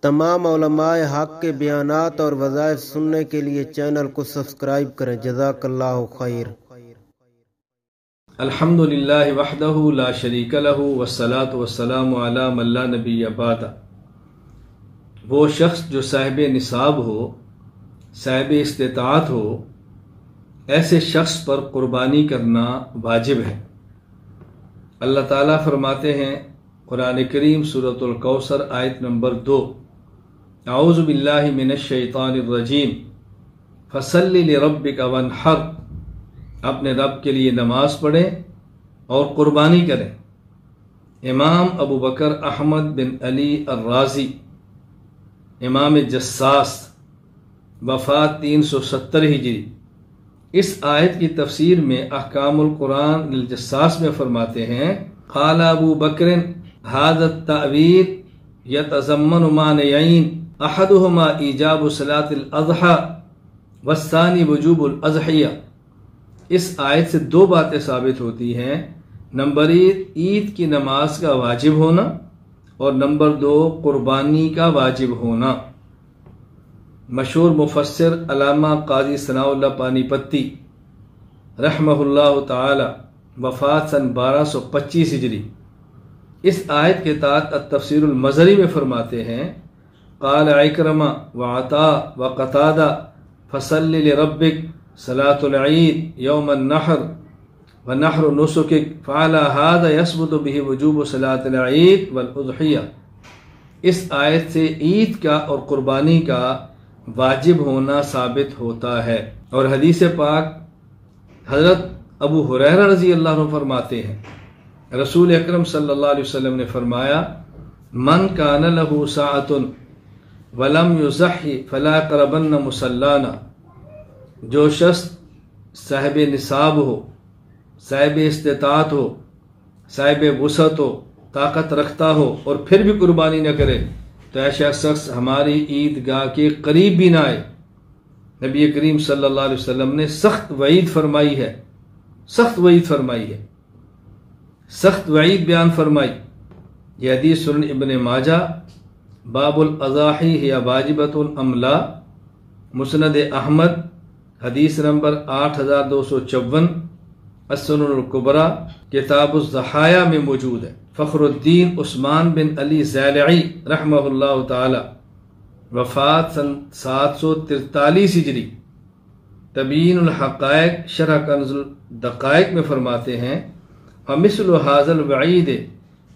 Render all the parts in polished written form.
تمام علماء حق کے بیانات اور وظائف سننے کے لیے چینل کو سبسکرائب کریں۔ جزاک اللہ خیر۔ الحمد للہ وحدہ لا شریک لہ والصلاۃ والسلام علی من لا نبی بعد۔ وہ شخص جو صاحب نصاب ہو، صاحب استطاعت ہو، ایسے شخص پر قربانی کرنا واجب ہے۔ اللہ تعالیٰ فرماتے ہیں قرآن کریم سورۃ الکوثر آیت نمبر 2، اعوذ باللہ من الشیطان الرجیم فصل لربک وانحر، اپنے رب کے لیے نماز پڑھیں اور قربانی کریں۔ امام ابو بکر احمد بن علی الرازی، امام جساس، وفات 370 ہجری، اس آیت کی تفسیر میں احکام القرآن للجساس میں فرماتے ہیں قال ابو بکر هذا التأویل یتضمن معنیین احدہما ایجاب صلاۃ الاضحیٰ والثانی وجوب الاضحیہ۔ اس آیت سے دو باتیں ثابت ہوتی ہیں، نمبر 1 عید کی نماز کا واجب ہونا، اور نمبر 2 قربانی کا واجب ہونا۔ مشہور مفسر علامہ قاضی ثناء اللہ پانی پتی رحمہ اللہ تعالی، وفات سن 1225 ہجری، اس آیت کے تحت التفسیر المظہری میں فرماتے ہیں قال عکرمہ وعطاء وقتادہ فصل لربک صلاۃ العید یوم النحر ونحر نسکک فعلی ھذا یثبت بہ وجوب صلاۃ العید والاضحیہ۔ اس آیت سے عید کا اور قربانی کا واجب ہونا ثابت ہوتا ہے۔ اور حدیث پاک حضرت ابو ہریرہ رضی اللہ عنہ فرماتے ہیں رسول اکرم صلی اللہ علیہ وسلم نے فرمایا من کان لہ ساعۃ ولم یضحی فلا یقربن مصلانا، جو شخص صاحب نصاب ہو، صاحب استطاعت ہو، صاحب وسعت ہو، طاقت رکھتا ہو اور پھر بھی قربانی نہ کرے تو ایسا شخص ہماری عیدگاہ کے قریب بھی نہ آئے۔ نبی کریم صلی اللہ علیہ وسلم نے سخت وعید فرمائی ہے، سخت وعید فرمائی ہے، سخت وعید بیان فرمائی۔ یہ حدیث سنن ابن ماجہ باب الاضاحی ہی واجبۃ ام لا، مسند احمد حدیث نمبر 8254، السنن الکبریٰ کتاب الضحایا میں موجود ہے۔ فخر الدین عثمان بن علی زیلعی رحمہ اللہ تعالی، وفات سن 743 ہجری، تبیین الحقائق شرح کنز الدقائق میں فرماتے ہیں ومثل ھذا الوعید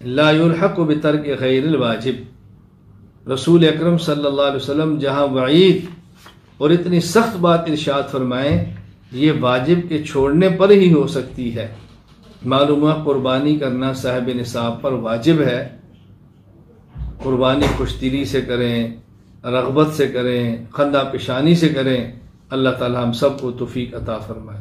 لا یلحق بترک غیر الواجب۔ رسول اکرم صلی اللہ علیہ وسلم جہاں وعید اور اتنی سخت بات ارشاد فرمائیں، یہ واجب کے چھوڑنے پر ہی ہو سکتی ہے۔ معلوم ہے قربانی کرنا صاحب نصاب پر واجب ہے۔ قربانی خوش دلی سے کریں، رغبت سے کریں، خندہ پیشانی سے کریں۔ اللہ تعالی ہم سب کو توفیق عطا فرمائے۔